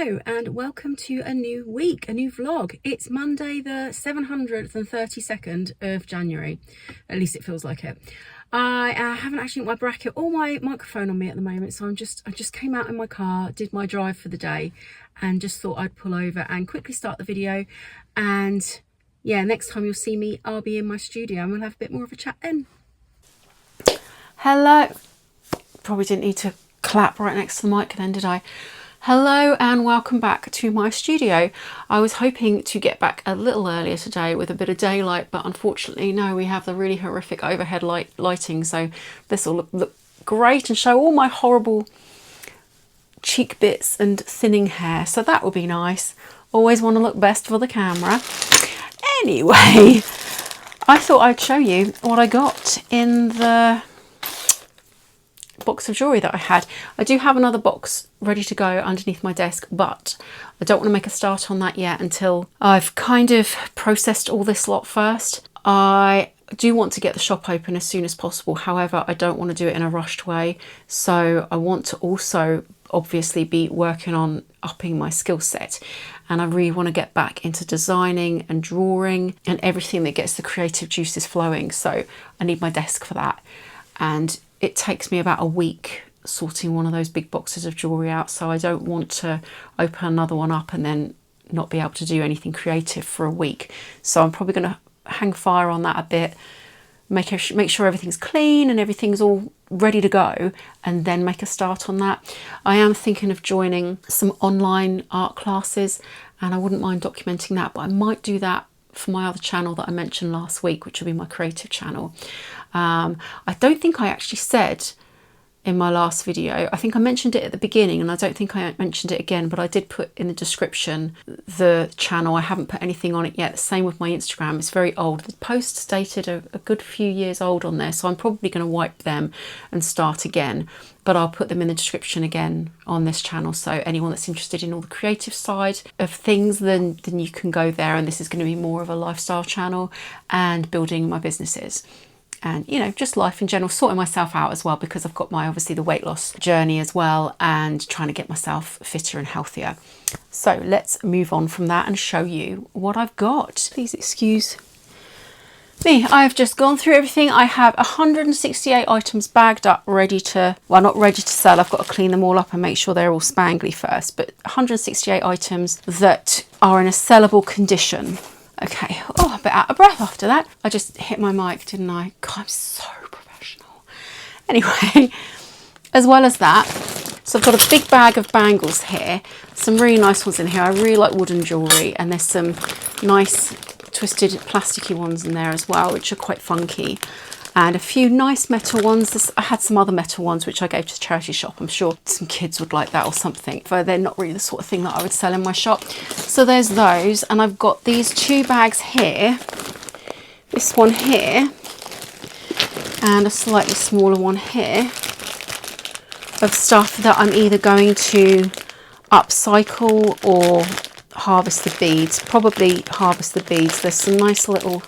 Hello and welcome to a new week, a new vlog. It's Monday the 732nd of January, at least it feels like it. I haven't actually got my bracket or my microphone on me at the moment, so I just came out in my car, did my drive for the day and just thought I'd pull over and quickly start the video. And yeah, next time you'll see me, I'll be in my studio and we'll have a bit more of a chat then. Hello. Probably didn't need to clap right next to the mic then, did I? Hello and welcome back to my studio. I was hoping to get back a little earlier today with a bit of daylight, but unfortunately no, we have the really horrific overhead lighting, so this will look great and show all my horrible cheek bits and thinning hair, so that would be nice. Always want to look best for the camera. Anyway, I thought I'd show you what I got in the box of jewellery that I had. I do have another box ready to go underneath my desk, but I don't want to make a start on that yet until I've kind of processed all this lot first. I do want to get the shop open as soon as possible, however I don't want to do it in a rushed way, so I want to also obviously be working on upping my skill set, and I really want to get back into designing and drawing and everything that gets the creative juices flowing, so I need my desk for that. And it takes me about a week sorting one of those big boxes of jewellery out, so I don't want to open another one up and then not be able to do anything creative for a week. So I'm probably going to hang fire on that a bit, make sure everything's clean and everything's all ready to go, and then make a start on that. I am thinking of joining some online art classes and I wouldn't mind documenting that, but I might do that for my other channel that I mentioned last week, which will be my creative channel. I don't think I actually said in my last video, I think I mentioned it at the beginning and I don't think I mentioned it again, but I did put in the description the channel. I haven't put anything on it yet. The same with my Instagram. It's very old. The post's dated a good few years old on there, so I'm probably going to wipe them and start again, but I'll put them in the description again on this channel, so anyone that's interested in all the creative side of things, then you can go there. And this is going to be more of a lifestyle channel and building my businesses and, you know, just life in general, sorting myself out as well, because I've got my, obviously, the weight loss journey as well and trying to get myself fitter and healthier. So let's move on from that and show you what I've got. Please excuse me. I've just gone through everything. I have 168 items bagged up, ready to, well, not ready to sell. I've got to clean them all up and make sure they're all spangly first, but 168 items that are in a sellable condition. Okay, oh, a bit out of breath after that. I just hit my mic, didn't I? God, I'm so professional. Anyway, as well as that, so I've got a big bag of bangles here, some really nice ones in here. I really like wooden jewellery, and there's some nice twisted plasticky ones in there as well, which are quite funky. And a few nice metal ones. I had some other metal ones which I gave to the charity shop. I'm sure some kids would like that or something, but they're not really the sort of thing that I would sell in my shop. So there's those, and I've got these two bags here, this one here and a slightly smaller one here, of stuff that I'm either going to upcycle or harvest the beads. Probably harvest the beads. There's some nice little,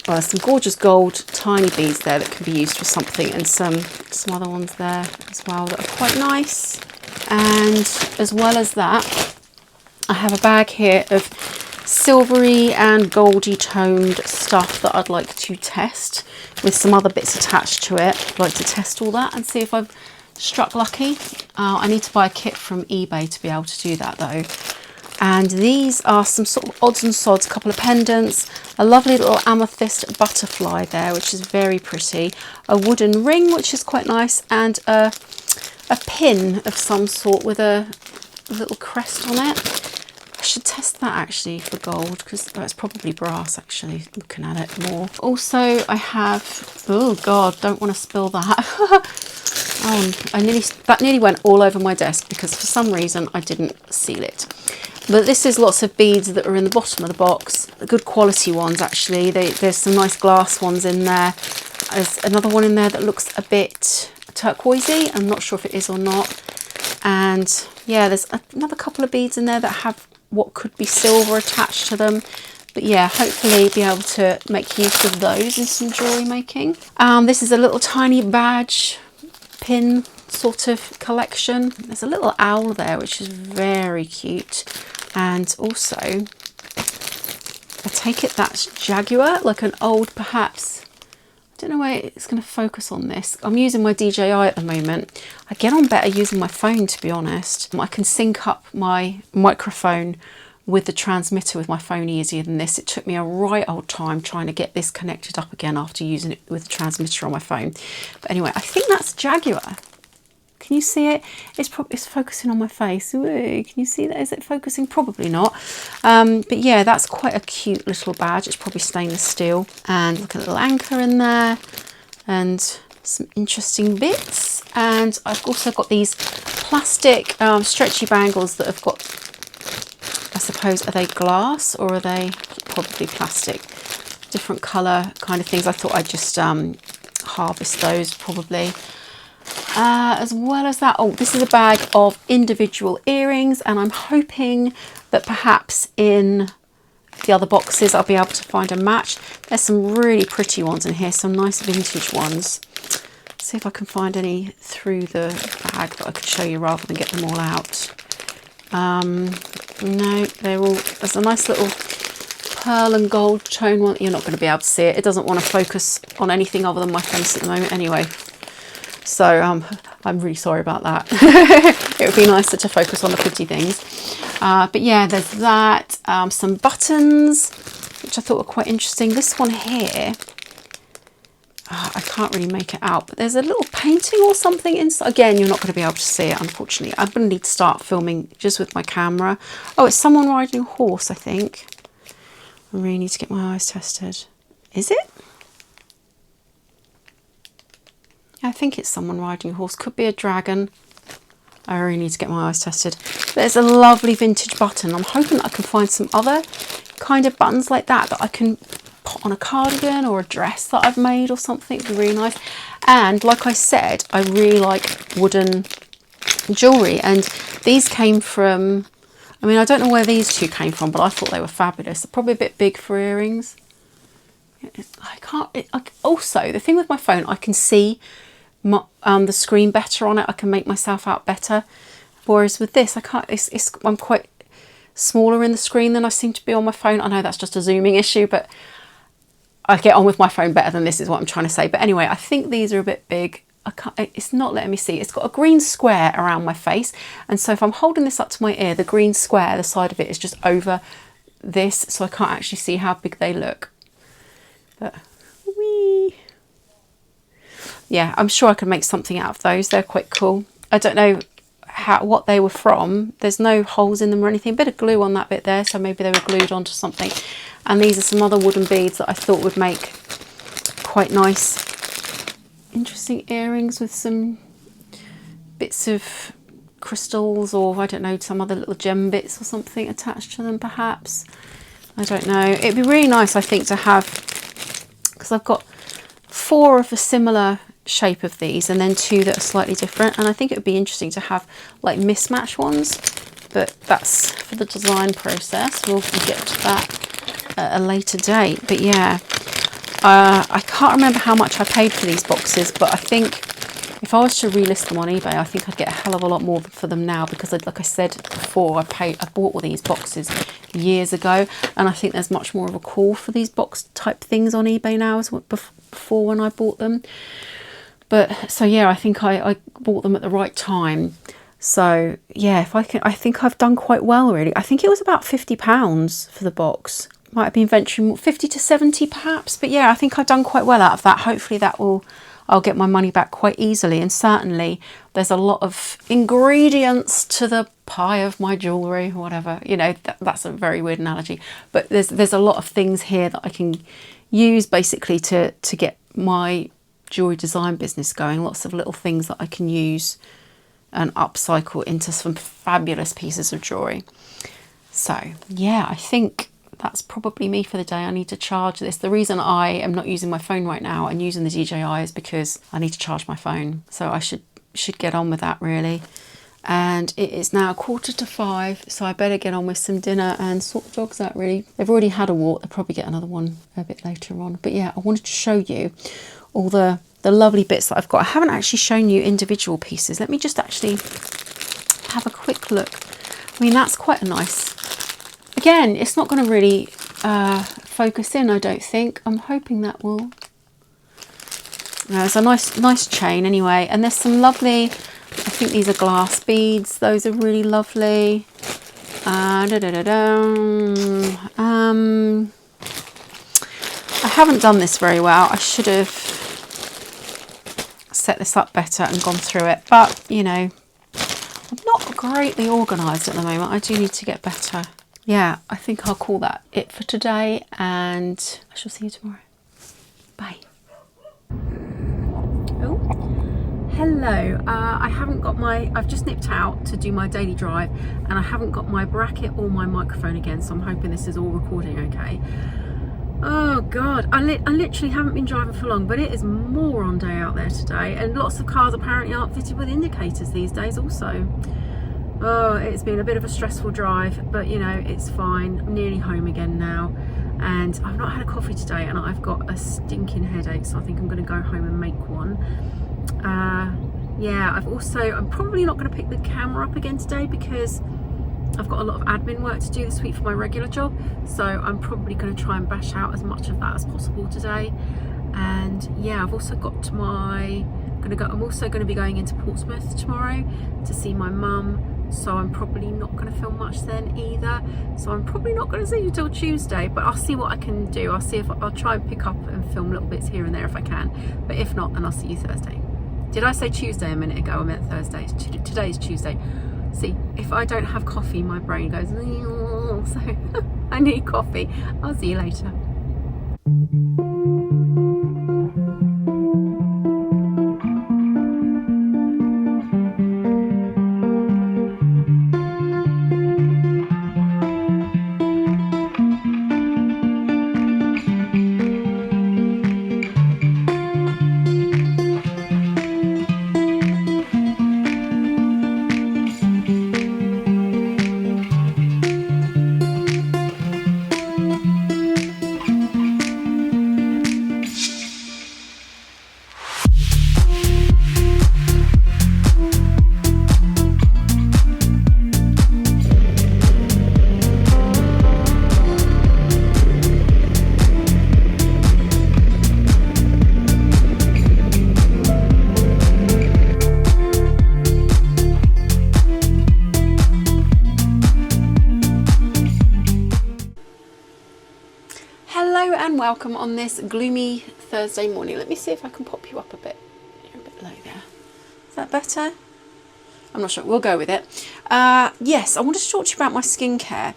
well, there's some gorgeous gold tiny beads there that can be used for something, and some other ones there as well that are quite nice. And as well as that, I have a bag here of silvery and goldy toned stuff that I'd like to test with some other bits attached to it. I'd like to test all that and see if I've struck lucky. I need to buy a kit from eBay to be able to do that though. And these are some sort of odds and sods, a couple of pendants, a lovely little amethyst butterfly there, which is very pretty, a wooden ring, which is quite nice, and a pin of some sort with a little crest on it. I should test that actually for gold, because that's probably brass actually, looking at it more. Also, I have, oh God, don't want to spill that. Oh, that nearly went all over my desk because for some reason I didn't seal it. But this is lots of beads that are in the bottom of the box, good quality ones actually. There's some nice glass ones in there. There's another one in there that looks a bit turquoisey. I'm not sure if it is or not. And yeah, there's another couple of beads in there that have what could be silver attached to them. But yeah, hopefully be able to make use of those in some jewellery making. This is a little tiny badge pin sort of collection. There's a little owl there, which is very cute. And also, I take it that's Jaguar, like an old, perhaps, I don't know where it's going to focus on this. I'm using my DJI at the moment. I get on better using my phone, to be honest. I can sync up my microphone with the transmitter with my phone easier than this. It took me a right old time trying to get this connected up again after using it with the transmitter on my phone. But anyway, I think that's Jaguar. Can you see it? It's focusing on my face. Ooh, can you see that? Is it focusing? Probably not. But yeah, that's quite a cute little badge. It's probably stainless steel. And look at the little anchor in there. And some interesting bits. And I've also got these plastic stretchy bangles that have got, I suppose, are they glass or are they probably plastic? Different colour kind of things. I thought I'd just harvest those probably. As well as that, oh, this is a bag of individual earrings, and I'm hoping that perhaps in the other boxes I'll be able to find a match. There's some really pretty ones in here, some nice vintage ones. See if I can find any through the bag that I could show you rather than get them all out. No, they're all, there's a nice little pearl and gold tone one. You're not going to be able to see it. It doesn't want to focus on anything other than my face at the moment anyway. So I'm really sorry about that. It would be nicer to focus on the pretty things. But yeah, there's that. Some buttons, which I thought were quite interesting. This one here, I can't really make it out, but there's a little painting or something inside. Again, you're not going to be able to see it, unfortunately. I'm going to need to start filming just with my camera. Oh, it's someone riding a horse, I think. I really need to get my eyes tested. Is it? I think it's someone riding a horse. Could be a dragon. I really need to get my eyes tested. There's a lovely vintage button. I'm hoping that I can find some other kind of buttons like that I can put on a cardigan or a dress that I've made or something. It'd be really nice. And like I said, I really like wooden jewellery. And these came from, I mean, I don't know where these two came from, but I thought they were fabulous. They're probably a bit big for earrings. Also, the thing with my phone, I can see the screen better on it. I can make myself out better, whereas with this I can't. I'm quite smaller in the screen than I seem to be on my phone. I know that's just a zooming issue, but I get on with my phone better than this is what I'm trying to say. But anyway, I think these are a bit big. I can't, it's not letting me see. It's got a green square around my face, and so if I'm holding this up to my ear, the green square, the side of it is just over this, so I can't actually see how big they look. But whee. Yeah, I'm sure I can make something out of those. They're quite cool. I don't know what they were from. There's no holes in them or anything. A bit of glue on that bit there, so maybe they were glued onto something. And these are some other wooden beads that I thought would make quite nice, interesting earrings with some bits of crystals or, I don't know, some other little gem bits or something attached to them perhaps. I don't know. It'd be really nice, I think, to have, because I've got 4 of a similar shape of these and then 2 that are slightly different, and I think it would be interesting to have like mismatch ones, but that's for the design process. We'll get to that at a later date. But yeah, I can't remember how much I paid for these boxes, but I think if I was to relist them on eBay, I think I'd get a hell of a lot more for them now, because like I said before, I bought all these boxes years ago, and I think there's much more of a call for these box type things on eBay now as before when I bought them. But so yeah, I think I bought them at the right time. So yeah, if I think I've done quite well really. I think it was about £50 for the box. Might have been venturing 50 to 70 perhaps, but yeah, I think I've done quite well out of that. Hopefully I'll get my money back quite easily, and certainly there's a lot of ingredients to the pie of my jewellery, or whatever, you know, that's a very weird analogy, but there's a lot of things here that I can use basically to get my jewellery design business going. Lots of little things that I can use and upcycle into some fabulous pieces of jewellery. So yeah, I think that's probably me for the day. I need to charge this. The reason I am not using my phone right now and using the DJI is because I need to charge my phone. So I should get on with that really. And it is now 4:45, so I better get on with some dinner and sort the dogs out really. They've already had a walk. They'll probably get another one a bit later on. But yeah, I wanted to show you all the the lovely bits that I've got. I haven't actually shown you individual pieces. Let me just actually have a quick look. I mean, that's quite a nice, again, it's not going to really focus in, I don't think. I'm hoping that will. No, it's a nice chain anyway, and there's some lovely, I think these are glass beads. Those are really lovely. I haven't done this very well. I should have set this up better and gone through it, but you know, I'm not greatly organised at the moment. I do need to get better. Yeah, I think I'll call that it for today, and I shall see you tomorrow. Bye. Oh, hello. I haven't got I've just nipped out to do my daily drive, and I haven't got my bracket or my microphone again, so I'm hoping this is all recording okay. Oh God, I literally haven't been driving for long, but it is moron day out there today, and lots of cars apparently aren't fitted with indicators these days also. Oh, it's been a bit of a stressful drive, but you know, it's fine. I'm nearly home again now, and I've not had a coffee today, and I've got a stinking headache, so I think I'm going to go home and make one. Yeah, I'm probably not going to pick the camera up again today because I've got a lot of admin work to do this week for my regular job, so I'm probably going to try and bash out as much of that as possible today. And yeah, I've also got I'm also going to be going into Portsmouth tomorrow to see my mum, so I'm probably not going to film much then either. So I'm probably not going to see you till Tuesday, but I'll see what I can do. I'll see if I'll try and pick up and film little bits here and there if I can, but if not, then I'll see you Thursday. Did I say Tuesday a minute ago? I meant Thursday. Today's Tuesday. See, if I don't have coffee, my brain goes, so I need coffee. I'll see you later. Welcome on this gloomy Thursday morning. Let me see if I can pop you up a bit. You're a bit low there. Is that better? I'm not sure. We'll go with it. Yes, I wanted to talk to you about my skincare.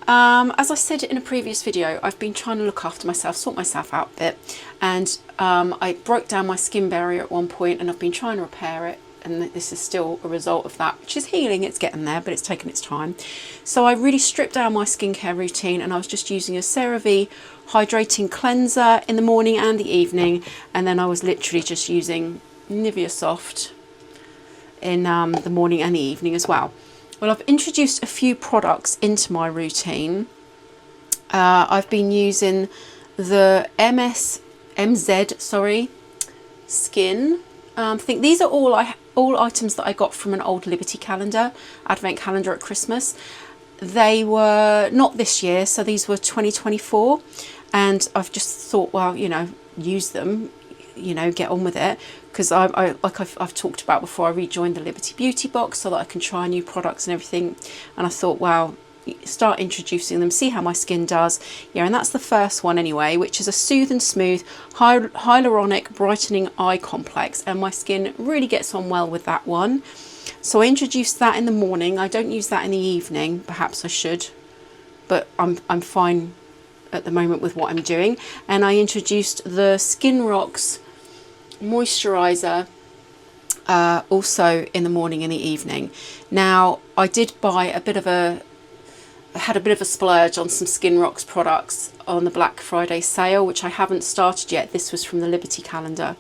As I said in a previous video, I've been trying to look after myself, sort myself out a bit, and I broke down my skin barrier at one point, and I've been trying to repair it. And this is still a result of that, which is healing. It's getting there, but it's taken its time. So I really stripped down my skincare routine, and I was just using a CeraVe hydrating cleanser in the morning and the evening, and then I was literally just using Nivea Soft in the morning and the evening as well. Well, I've introduced a few products into my routine. I've been using the MZ Skin. I think these are all items that I got from an old Liberty calendar, advent calendar at Christmas. They were not this year, so these were 2024, and I've just thought, well, you know, use them, you know, get on with it, because I've talked about before, I rejoined the Liberty Beauty box so that I can try new products and everything, and I thought, well, start introducing them, see how my skin does. Yeah, and that's the first one anyway, which is a Soothe and Smooth Hyaluronic Brightening Eye Complex, and my skin really gets on well with that one. So I introduced that in the morning. I don't use that in the evening. Perhaps I should, but I'm fine at the moment with what I'm doing. And I introduced the Skin Rocks moisturizer also in the morning and the evening. Now, I did buy had a bit of a splurge on some Skin Rocks products on the Black Friday sale, which I haven't started yet. This was from the Liberty calendar.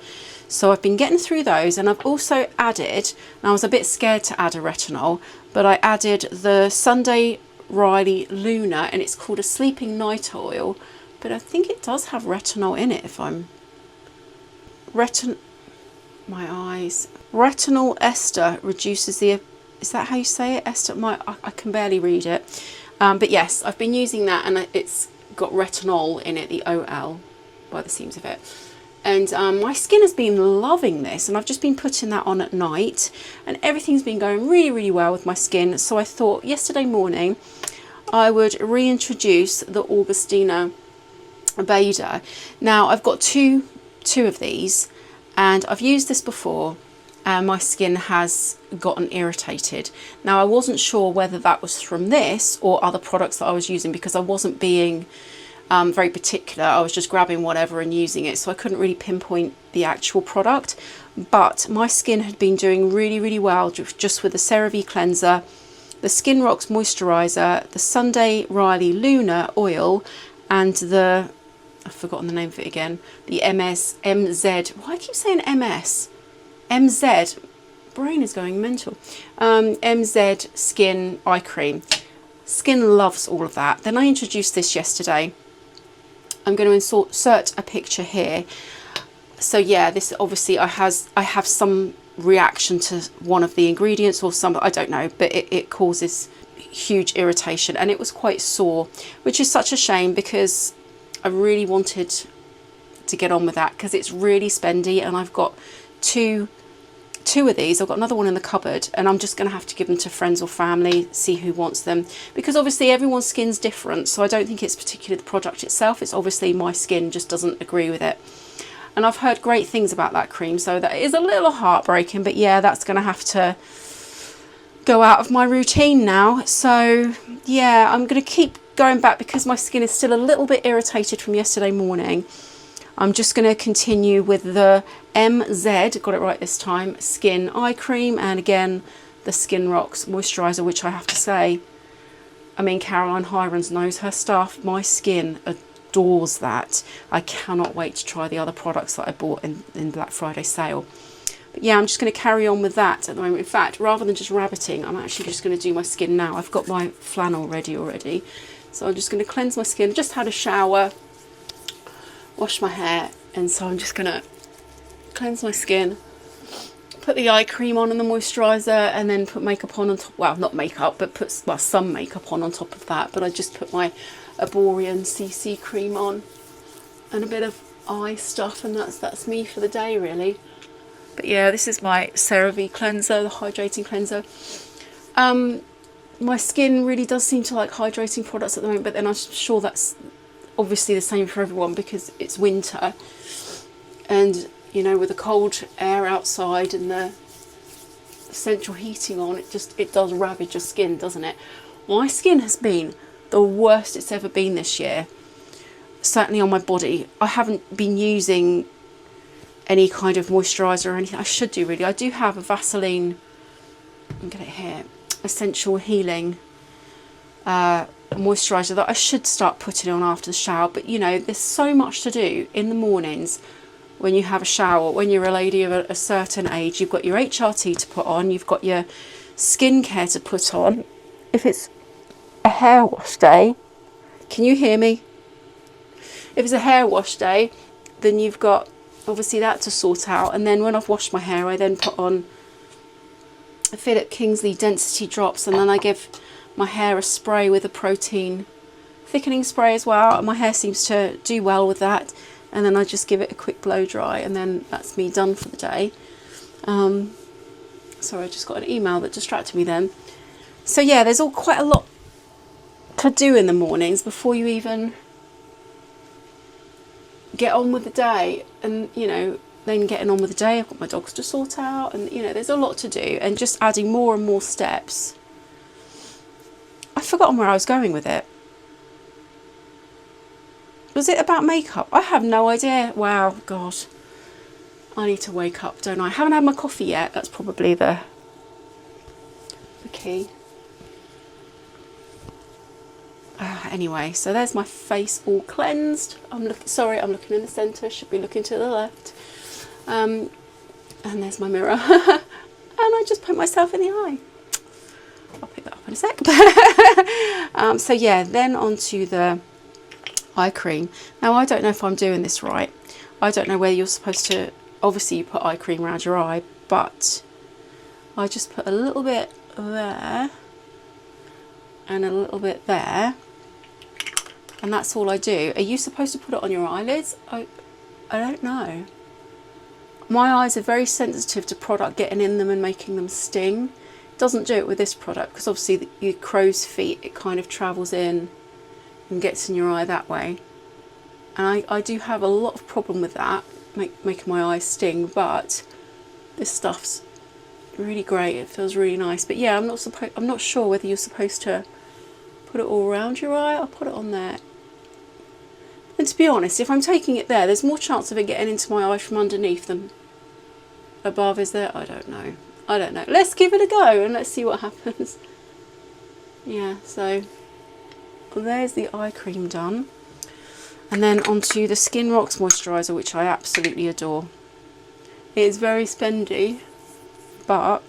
So I've been getting through those, and I've also added, and I was a bit scared to add a retinol, but I added the Sunday Riley Luna, and it's called a Sleeping Night Oil, but I think it does have retinol in it if I'm... my eyes. Retinol ester reduces the, is that how you say it? Ester, I can barely read it. But yes, I've been using that, and it's got retinol in it, the OL, by the seams of it. And my skin has been loving this, and I've just been putting that on at night, and everything's been going really, really well with my skin. So I thought yesterday morning I would reintroduce the Augustina Beta. Now I've got two of these, and I've used this before, and my skin has gotten irritated. Now I wasn't sure whether that was from this or other products that I was using, because I wasn't being very particular. I was just grabbing whatever and using it, so I couldn't really pinpoint the actual product. But my skin had been doing really, really well just with the CeraVe cleanser, the Skin Rocks moisturizer, the Sunday Riley Lunar oil, and the, I've forgotten the name of it again, the MZ, why do I keep saying MZ, brain is going mental, MZ Skin Eye Cream. Skin loves all of that. Then I introduced this yesterday. I'm going to insert a picture here. So yeah, this obviously I have some reaction to one of the ingredients, or some, I don't know, but it causes huge irritation, and it was quite sore, which is such a shame, because I really wanted to get on with that, because it's really spendy, and I've got two of these. I've got another one in the cupboard, and I'm just going to have to give them to friends or family, see who wants them, because obviously everyone's skin's different. So I don't think it's particularly the product itself, it's obviously my skin just doesn't agree with it. And I've heard great things about that cream, so that is a little heartbreaking, but yeah, that's going to have to go out of my routine now. So yeah, I'm going to keep going back, because my skin is still a little bit irritated from yesterday morning. I'm just going to continue with the MZ, got it right this time, Skin Eye Cream, and again the Skin Rocks moisturizer, which I have to say, I mean, Caroline Hirons knows her stuff. My skin adores that. I cannot wait to try the other products that I bought in Black Friday sale. But yeah, I'm just going to carry on with that at the moment. In fact, rather than just rabbiting, I'm actually just going to do my skin now. I've got my flannel ready already, so I'm just going to cleanse my skin. Just had a shower, wash my hair, and so I'm just going to cleanse my skin, put the eye cream on and the moisturiser, and then put makeup on top. Well, not makeup, but put some makeup on top of that. But I just put my Arborian CC cream on and a bit of eye stuff, and that's me for the day really. But yeah, this is my CeraVe cleanser, the hydrating cleanser. My skin really does seem to like hydrating products at the moment, but then I'm sure that's obviously the same for everyone, because it's winter, and you know, with the cold air outside and the central heating on, it does ravage your skin, doesn't it? My skin has been the worst it's ever been this year, certainly on my body. I haven't been using any kind of moisturiser or anything. I should do really. I do have a Vaseline, I'll get it here, Essential Healing moisturiser that I should start putting on after the shower. But you know, there's so much to do in the mornings when you have a shower. When you're a lady of a certain age, you've got your HRT to put on, you've got your skincare to put on. If it's a hair wash day, can you hear me? If it's a hair wash day, then you've got obviously that to sort out. And then when I've washed my hair, I then put on a Philip Kingsley Density Drops, and then I give my hair a spray with a protein thickening spray as well. My hair seems to do well with that, and then I just give it a quick blow dry, and then that's me done for the day. Sorry, I just got an email that distracted me then. So yeah, there's all quite a lot to do in the mornings before you even get on with the day. And you know, then getting on with the day, I've got my dogs to sort out, and you know, there's a lot to do, and just adding more and more steps. I've forgotten where I was going with it. Was it about makeup? I have no idea. Wow, God. I need to wake up, don't I? I haven't had my coffee yet. That's probably the key. Anyway, so there's my face all cleansed. I'm looking in the centre. Should be looking to the left. And there's my mirror. And I just put myself in the eye. I'll pick that up in a sec. So yeah, then onto the eye cream. Now I don't know if I'm doing this right. I don't know whether you're supposed to obviously you put eye cream around your eye, but I just put a little bit there and a little bit there, and that's all I do. Are you supposed to put it on your eyelids? I don't know. My eyes are very sensitive to product getting in them and making them sting. It doesn't do it with this product because obviously your crow's feet, it kind of travels in and gets in your eye that way. And I do have a lot of problem with that, making my eyes sting, but this stuff's really great. It feels really nice. But yeah, I'm not sure whether you're supposed to put it all around your eye. I'll put it on there. And to be honest, if I'm taking it there, there's more chance of it getting into my eye from underneath than above, is there? I don't know. Let's give it a go and let's see what happens. Yeah, so there's the eye cream done. And then onto the Skin Rocks moisturiser, which I absolutely adore. It is very spendy, but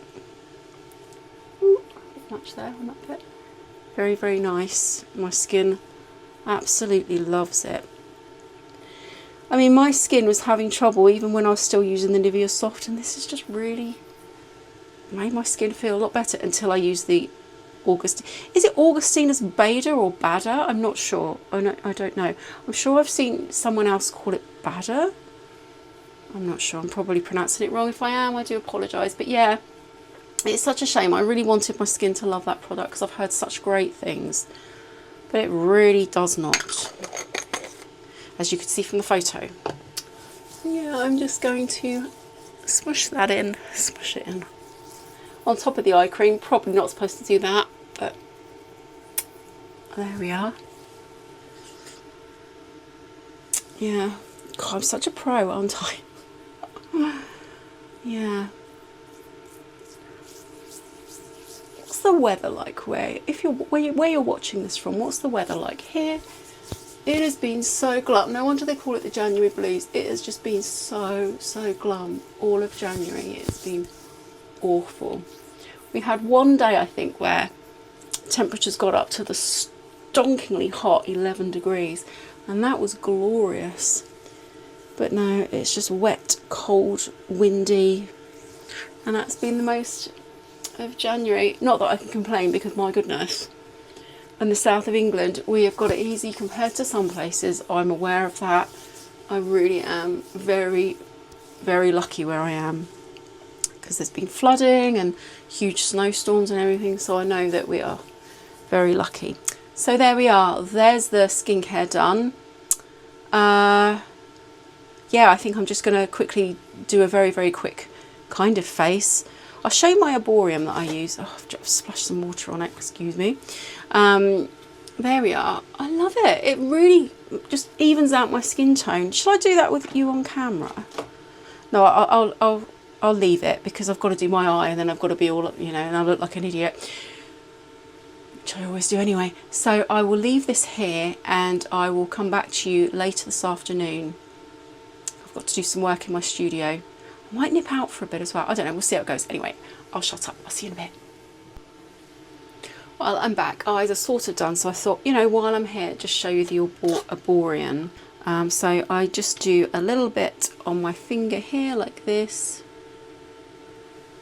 much there on that bit. Very, very nice. My skin absolutely loves it. I mean, my skin was having trouble even when I was still using the Nivea Soft, and this has just really made my skin feel a lot better until I used the Augustine. Is it Augustina's Bada or Bada? I'm not sure. I don't know. I'm sure I've seen someone else call it Bada. I'm not sure. I'm probably pronouncing it wrong. If I am, I do apologise. But yeah, it's such a shame. I really wanted my skin to love that product because I've heard such great things. But it really does not, as you can see from the photo. Yeah, I'm just going to smush it in. On top of the eye cream. Probably not supposed to do that, but there we are. Yeah. God, I'm such a pro, aren't I? Yeah. What's the weather like where you're watching this from? What's the weather like here? It has been so glum. No wonder they call it the January blues. It has just been so glum all of January. It's been awful. We had one day, I think, where temperatures got up to the stonkingly hot 11 degrees, and that was glorious. But no, it's just wet, cold, windy, and that's been the most of January. Not that I can complain, because my goodness, in the south of England we have got it easy compared to some places. I'm aware of that. I really am very, very lucky where I am, because there's been flooding and huge snowstorms and everything, so I know that we are very lucky. So there we are. There's the skincare done. Yeah, I think I'm just going to quickly do a very, very quick kind of face. I'll show you my Arborium that I use. Oh, I've splashed some water on it, excuse me. There we are. I love it. It really just evens out my skin tone. Should I do that with you on camera? No, I'll leave it, because I've got to do my eye and then I've got to be all, you know, and I look like an idiot, which I always do anyway. So I will leave this here and I will come back to you later this afternoon. I've got to do some work in my studio. I might nip out for a bit as well. I don't know. We'll see how it goes. Anyway, I'll shut up. I'll see you in a bit. Well, I'm back. Eyes are sort of done. So I thought, you know, while I'm here, just show you the Arborian. So I just do a little bit on my finger here like this.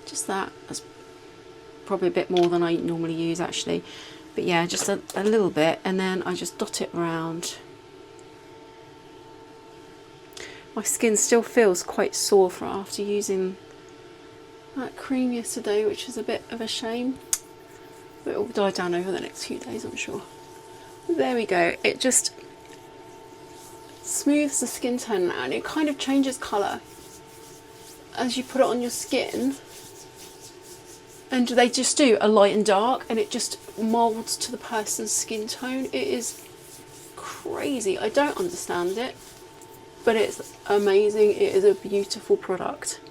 Just that. That's probably a bit more than I normally use actually. But yeah, just a little bit, and then I just dot it around. My skin still feels quite sore after using that cream yesterday, which is a bit of a shame. But it will die down over the next few days, I'm sure. But there we go. It just smooths the skin tone out, and it kind of changes colour as you put it on your skin. And they just do a light and dark, and it just moulds to the person's skin tone. It is crazy. I don't understand it, but it's amazing. It is a beautiful product.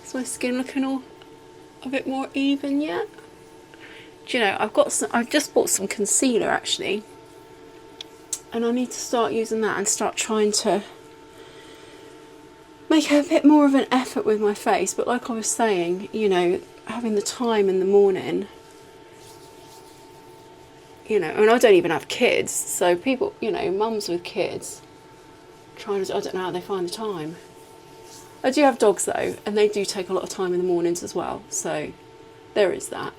Is my skin looking all a bit more even yet? Do you know, I've just bought some concealer actually, and I need to start using that and start trying to make a bit more of an effort with my face. But like I was saying, you know, having the time in the morning you know, and I don't even have kids, so people, you know, mums with kids trying to, I don't know how they find the time. I do have dogs though, and they do take a lot of time in the mornings as well, so there is that.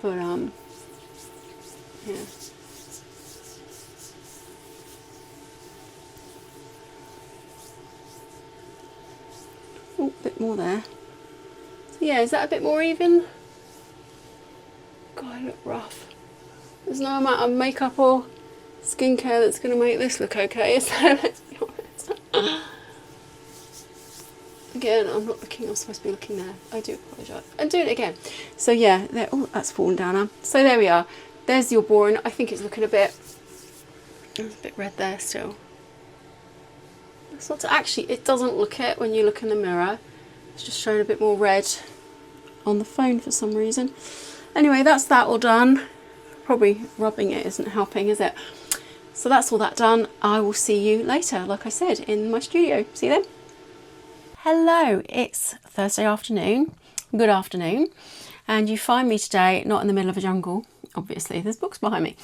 But yeah. Oh, a bit more there. So yeah, is that a bit more even? God, I look rough. There's no amount of makeup or skincare that's going to make this look okay, is there? Let's be honest. Again, I'm not looking, I'm supposed to be looking there. I do apologise. I'm doing it again. So yeah, there, oh, that's fallen down now. So there we are. There's your boring. I think it's looking a bit red there still. It's not, actually, it doesn't look it when you look in the mirror. It's just showing a bit more red on the phone for some reason. Anyway, that's that all done. Probably rubbing it isn't helping, is it? So that's all that done. I will see you later, like I said, in my studio. See you then. Hello, it's Thursday afternoon. Good afternoon. And you find me today not in the middle of a jungle. Obviously, there's books behind me.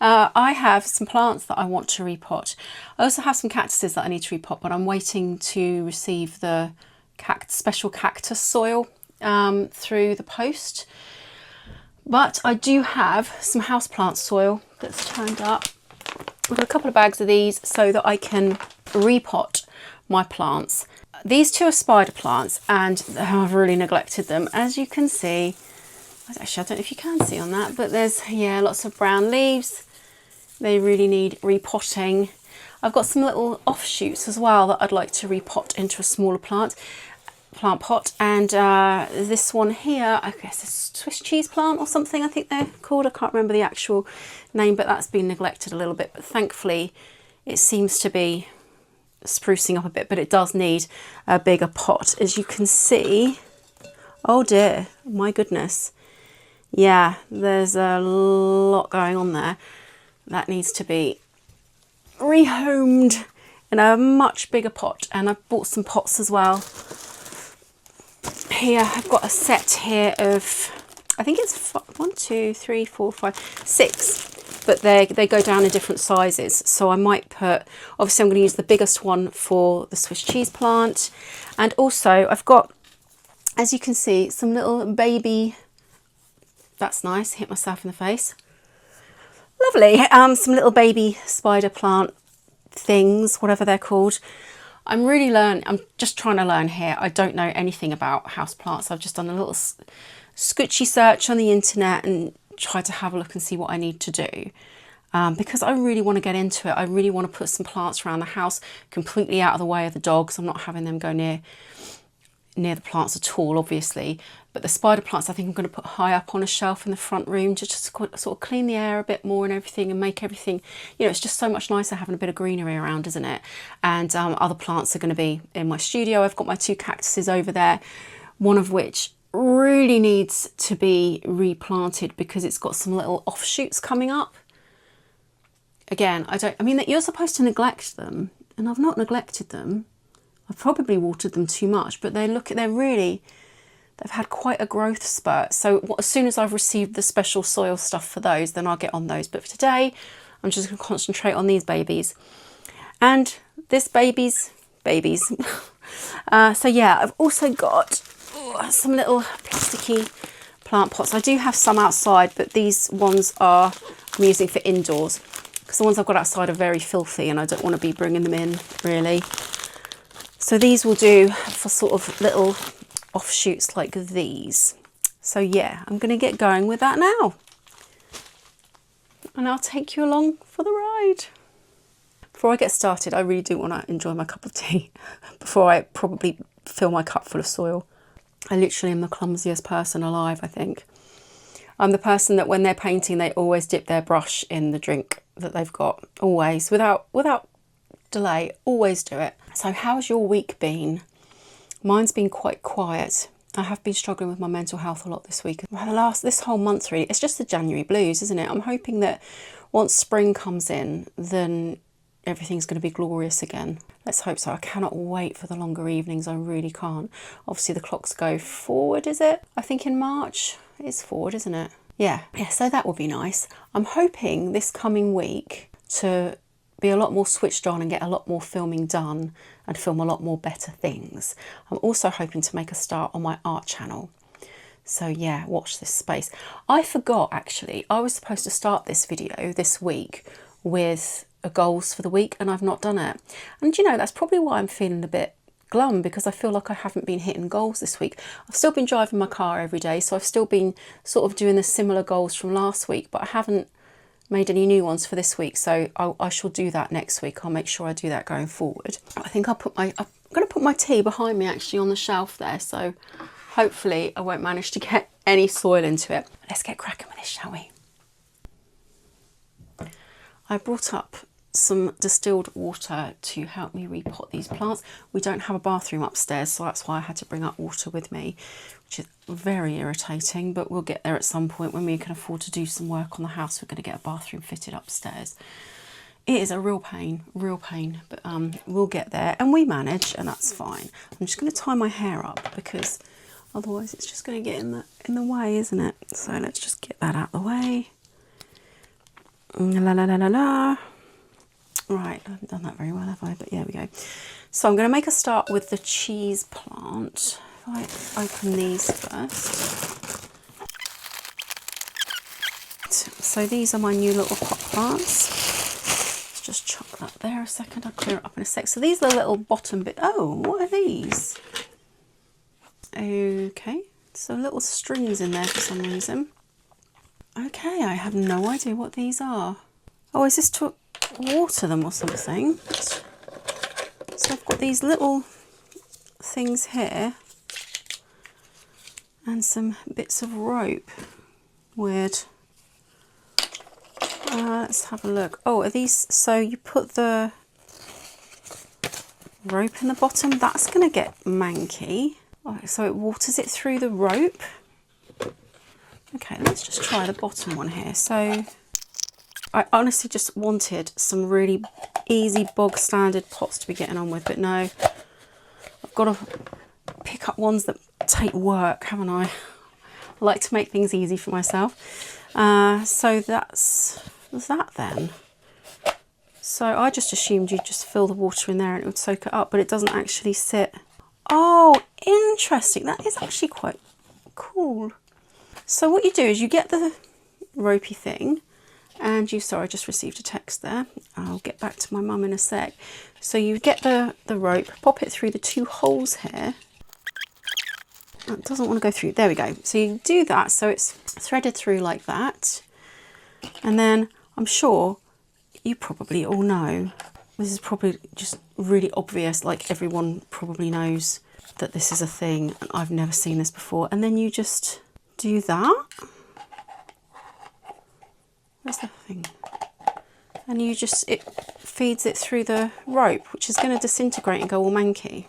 I have some plants that I want to repot. I also have some cactuses that I need to repot, but I'm waiting to receive the special cactus soil through the post. But I do have some houseplant soil that's turned up. I've got a couple of bags of these so that I can repot my plants. These two are spider plants and I've really neglected them. As you can see, actually I don't know if you can see on that, but there's, yeah, lots of brown leaves. They really need repotting. I've got some little offshoots as well that I'd like to repot into a smaller plant pot, and this one here, I guess a Swiss cheese plant or something I think they're called. I can't remember the actual name, but that's been neglected a little bit, but thankfully it seems to be sprucing up a bit, but it does need a bigger pot, as you can see. Oh dear, my goodness. Yeah, there's a lot going on there. That needs to be rehomed in a much bigger pot, and I've bought some pots as well. Here I've got a set here of, I think it's 1, 2, 3, 4, 5, 6, but they go down in different sizes. So I might put, obviously I'm going to use the biggest one for the Swiss cheese plant, and also I've got, as you can see, some little baby, that's nice, hit myself in the face, lovely, some little baby spider plant things, whatever they're called. I'm just trying to learn here. I don't know anything about houseplants. I've just done a little scoochy search on the internet and tried to have a look and see what I need to do. Because I really want to get into it. I really want to put some plants around the house, completely out of the way of the dogs. I'm not having them go near the plants at all, obviously. But the spider plants, I think I'm going to put high up on a shelf in the front room, just to sort of clean the air a bit more and everything, and make everything, you know, it's just so much nicer having a bit of greenery around, isn't it? And other plants are going to be in my studio. I've got my 2 cactuses over there, one of which really needs to be replanted because it's got some little offshoots coming up. Again, I mean, you're supposed to neglect them, and I've not neglected them. I've probably watered them too much, but they've had quite a growth spurt. So as soon as I've received the special soil stuff for those, then I'll get on those. But for today, I'm just going to concentrate on these babies. And this babies. So yeah, I've also got some little plasticky plant pots. I do have some outside, but these ones I'm using for indoors, because the ones I've got outside are very filthy and I don't want to be bringing them in, really. So these will do for sort of little offshoots like these. So yeah, I'm going to get going with that now, and I'll take you along for the ride. Before I get started, I really do want to enjoy my cup of tea before I probably fill my cup full of soil. I literally am the clumsiest person alive, I think. I'm the person that when they're painting, they always dip their brush in the drink that they've got, always, without delay, always do it. So how's your week been? Mine's been quite quiet. I have been struggling with my mental health a lot this week. This whole month really, it's just the January blues, isn't it? I'm hoping that once spring comes in, then everything's going to be glorious again. Let's hope so. I cannot wait for the longer evenings. I really can't. Obviously the clocks go forward, is it? I think in March. It's forward, isn't it? Yeah, so that would be nice. I'm hoping this coming week to be a lot more switched on and get a lot more filming done and film a lot more better things. I'm also hoping to make a start on my art channel. So yeah, watch this space. I forgot actually, I was supposed to start this video this week with a goals for the week and I've not done it. And you know, that's probably why I'm feeling a bit glum, because I feel like I haven't been hitting goals this week. I've still been driving my car every day, so I've still been sort of doing the similar goals from last week, but I haven't made any new ones for this week, so I shall do that next week. I'll make sure I do that going forward. I think I'm going to put my tea behind me actually on the shelf there, so hopefully I won't manage to get any soil into it. Let's get cracking with this, shall we? I brought up some distilled water to help me repot these plants. We don't have a bathroom upstairs, so that's why I had to bring up water with me, which is very irritating, but we'll get there at some point when we can afford to do some work on the house. We're going to get a bathroom fitted upstairs. It is a real pain, but we'll get there and we manage, and that's fine. I'm just going to tie my hair up because otherwise it's just going to get in the way, isn't it? So let's just get that out of the way. La la la la la. Right, I haven't done that very well, have I? But yeah, we go. So I'm going to make a start with the cheese plant. If I open these first. So these are my new little pot plants. Let's just chuck that there a second. I'll clear it up in a sec. So these are the little bottom bit. Oh, what are these? Okay, so little strings in there for some reason. Okay, I have no idea what these are. Oh, is this to water them or something? So I've got these little things here and some bits of rope. Weird. Let's have a look. Oh, are these, so you put the rope in the bottom, that's going to get manky. Oh, so it waters it through the rope. Okay, let's just try the bottom one here. So I honestly just wanted some really easy bog standard pots to be getting on with, but no, I've got to pick up ones that take work, haven't I? I like to make things easy for myself. So that's that then. So I just assumed you'd just fill the water in there and it would soak it up, but it doesn't actually sit. Oh, interesting. That is actually quite cool. So what you do is you get the ropey thing and you, sorry, I just received a text there. I'll get back to my mum in a sec. So you get the rope, pop it through the two holes here. It doesn't want to go through. There we go. So you do that so it's threaded through like that. And then I'm sure you probably all know, this is probably just really obvious, like everyone probably knows that this is a thing and I've never seen this before. And then you just do that. Where's the thing? And you just, it feeds it through the rope, which is going to disintegrate and go all manky.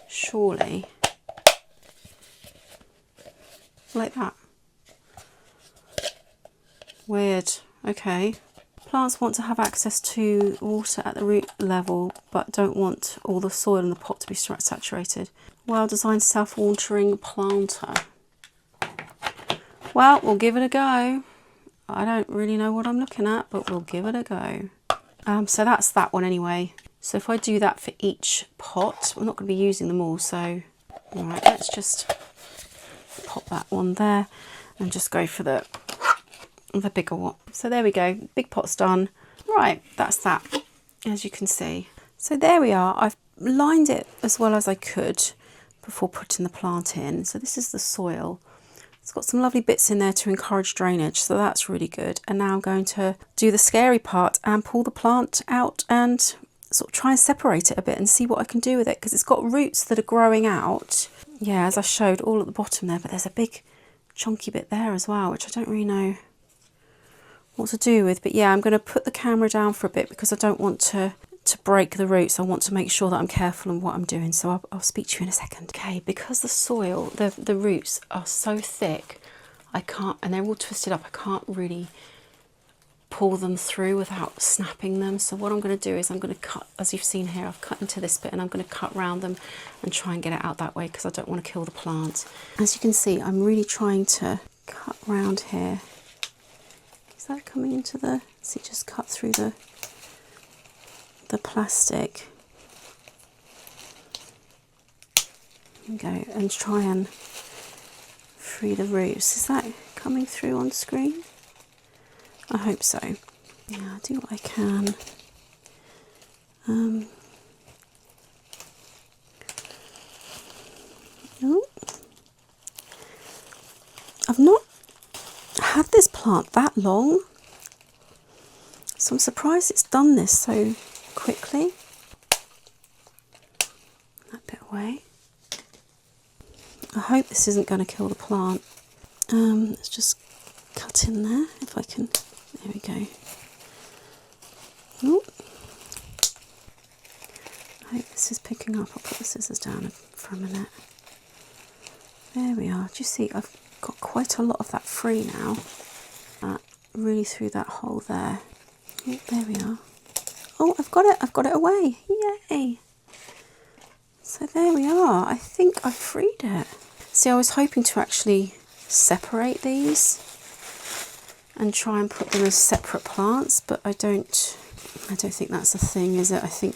Surely. Like that. Weird. Okay. Plants want to have access to water at the root level, but don't want all the soil in the pot to be saturated. Well-designed self-watering planter. Well, we'll give it a go. I don't really know what I'm looking at, but we'll give it a go. So that's that one anyway. So if I do that for each pot, I'm not going to be using them all, so all right, let's just pop that one there and just go for the bigger one. So there we go, big pot's done. Right, that's that, as you can see. So there we are. I've lined it as well as I could before putting the plant in. So this is the soil. It's got some lovely bits in there to encourage drainage, so that's really good. And now I'm going to do the scary part and pull the plant out and sort of try and separate it a bit and see what I can do with it, because it's got roots that are growing out. Yeah, as I showed, all at the bottom there, but there's a big chunky bit there as well, which I don't really know what to do with. But yeah, I'm going to put the camera down for a bit because I don't want to break the roots. I want to make sure that I'm careful in what I'm doing, so I'll speak to you in a second. Okay, because the soil, the roots are so thick, I can't, and they're all twisted up, I can't really pull them through without snapping them. So what I'm going to do is I'm going to cut, as you've seen here, I've cut into this bit and I'm going to cut around them and try and get it out that way because I don't want to kill the plant. As you can see, I'm really trying to cut round here. Is that coming into the, see, just cut through the plastic. There we go, and try and free the roots. Is that coming through on screen? I hope so. Yeah, I'll do what I can. Oh. I've not had this plant that long, so I'm surprised it's done this so quickly. That bit away. I hope this isn't going to kill the plant. Let's just cut in there if I can. There we go. Oh. I hope this is picking up. I'll put the scissors down for a minute. There we are. Do you see? I've got quite a lot of that free now. Really through that hole there. Oh, there we are. Oh, I've got it. I've got it away. Yay! So there we are. I think I've freed it. See, I was hoping to actually separate these and try and put them as separate plants, but I don't think that's a thing, is it? I think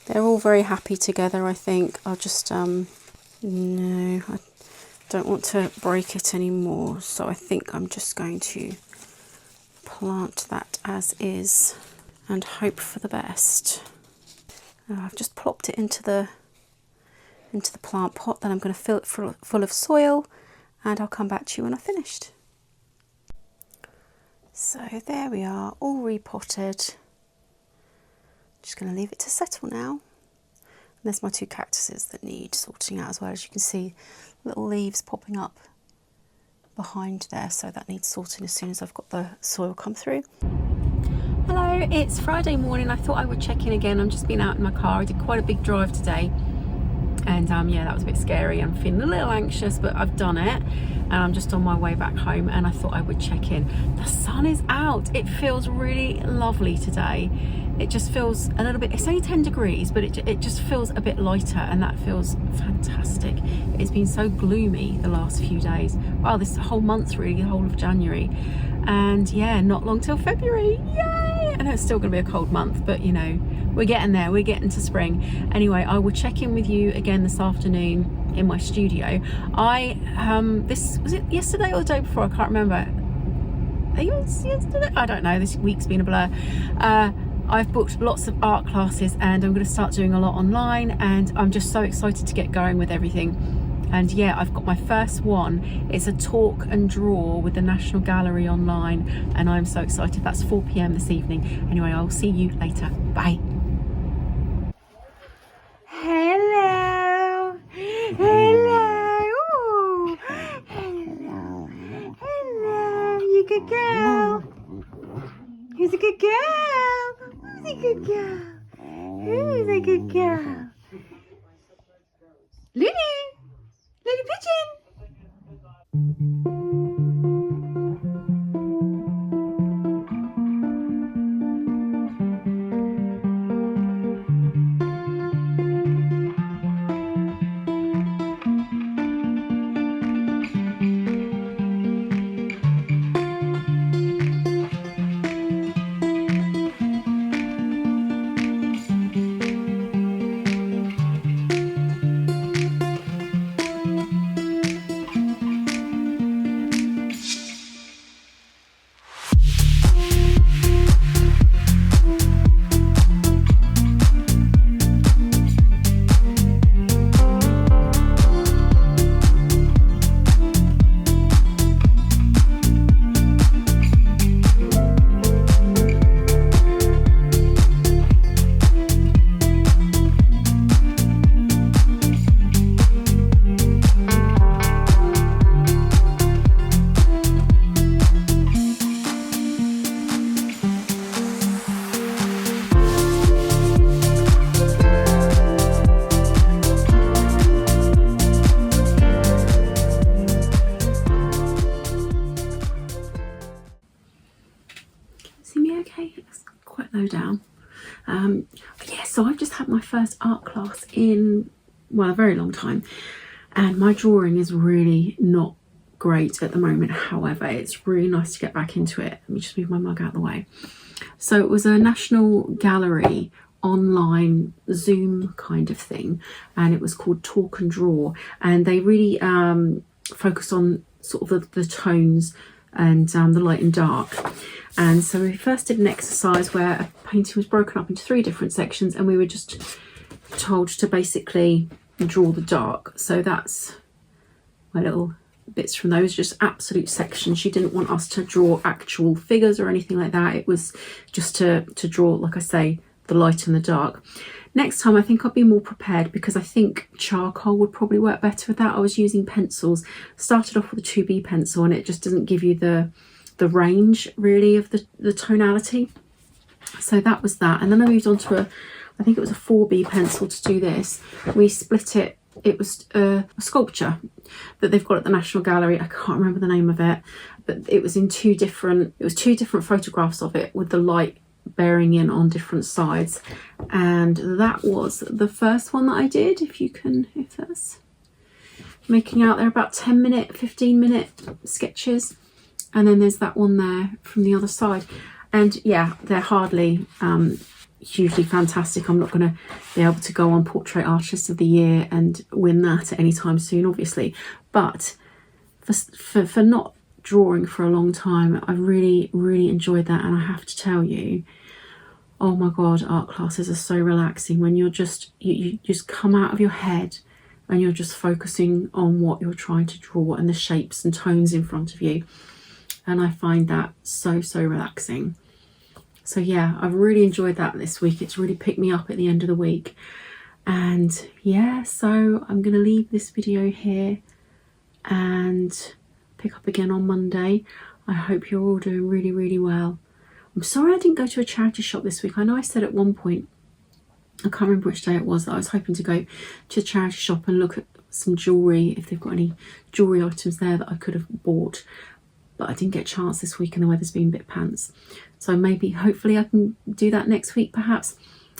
they're all very happy together. I think I'll just no, I don't want to break it anymore, so I think I'm just going to plant that as is and hope for the best. I've just plopped it into the plant pot, then I'm going to fill it full of soil, and I'll come back to you when I've finished. So there we are, all repotted. Just going to leave it to settle now. And there's my two cactuses that need sorting out as well. As you can see, little leaves popping up behind there, so that needs sorting as soon as I've got the soil come through. Hello, it's Friday morning. I thought I would check in again. I've just been out in my car. I did quite a big drive today, and yeah, that was a bit scary. I'm feeling a little anxious, but I've done it, and I'm just on my way back home, and I thought I would check in. The sun is out. It feels really lovely today. It just feels a little bit, it's only 10 degrees, but it just feels a bit lighter, and that feels fantastic. It's been so gloomy the last few days. Well, this whole month really, the whole of January. And yeah, not long till February. Yay! I know it's still going to be a cold month, but you know, we're getting there. We're getting to spring. Anyway, I will check in with you again this afternoon in my studio. This was it yesterday or the day before? I can't remember. It was yesterday. I don't know. This week's been a blur. I've booked lots of art classes, and I'm going to start doing a lot online, and I'm just so excited to get going with everything. And yeah, I've got my first one. It's a talk and draw with the National Gallery online, and I'm so excited. That's 4 p.m. this evening. Anyway, I'll see you later. Bye. Hello. Hello. Ooh. Hello. Hello. You good girl. Who's a good girl? Who's a good girl? Who's a good girl? Lulu! Lulu Pigeon! Down. Yeah, so I've just had my first art class in, well, a very long time, and my drawing is really not great at the moment. However, it's really nice to get back into it. Let me just move my mug out of the way. So it was a National Gallery online Zoom kind of thing, and it was called Talk and Draw, and they really focused on sort of the tones and the light and dark. And so we first did an exercise where a painting was broken up into 3 different sections, and we were just told to basically draw the dark. So that's my little bits from those, just absolute sections. She didn't want us to draw actual figures or anything like that. It was just to draw, like I say, the light and the dark. Next time I think I'll be more prepared, because I think charcoal would probably work better with that. I was using pencils, started off with a 2B pencil, and it just doesn't give you the range really of the tonality. So that was that. And then I moved on to I think it was a 4B pencil to do this. We split it. It was a sculpture that they've got at the National Gallery. I can't remember the name of it, but it was in 2 different photographs of it with the light bearing in on different sides. And that was the first one that I did. If that's making out, there about 10-minute, 15-minute sketches. And then there's that one there from the other side. And yeah, they're hardly hugely fantastic. I'm not going to be able to go on Portrait Artist of the Year and win that at any time soon, obviously. But for not drawing for a long time, I really, really enjoyed that. And I have to tell you, oh my God, art classes are so relaxing when you're just, you just come out of your head and you're just focusing on what you're trying to draw and the shapes and tones in front of you. And I find that so, so relaxing. So yeah, I've really enjoyed that this week. It's really picked me up at the end of the week. And yeah, so I'm going to leave this video here and pick up again on Monday. I hope you're all doing really, really well. I'm sorry I didn't go to a charity shop this week. I know I said at one point, I can't remember which day it was, that I was hoping to go to a charity shop and look at some jewellery, if they've got any jewellery items there that I could have bought. But I didn't get a chance this week and the weather's been a bit pants. So maybe, hopefully I can do that next week perhaps.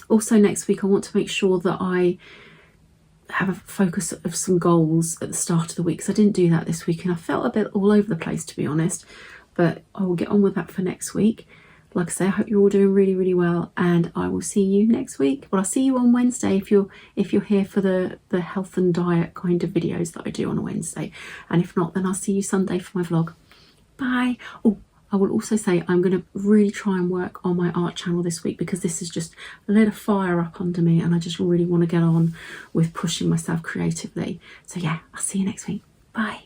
Also next week I want to make sure that I have a focus of some goals at the start of the week, because I didn't do that this week and I felt a bit all over the place, to be honest. But I will get on with that for next week. Like I say, I hope you're all doing really, really well, and I will see you next week. Well, I'll see you on Wednesday if you're here for the health and diet kind of videos that I do on a Wednesday. And if not, then I'll see you Sunday for my vlog. Bye. Oh, I will also say I'm going to really try and work on my art channel this week, because this has just lit a fire up under me and I just really want to get on with pushing myself creatively. So yeah, I'll see you next week. Bye.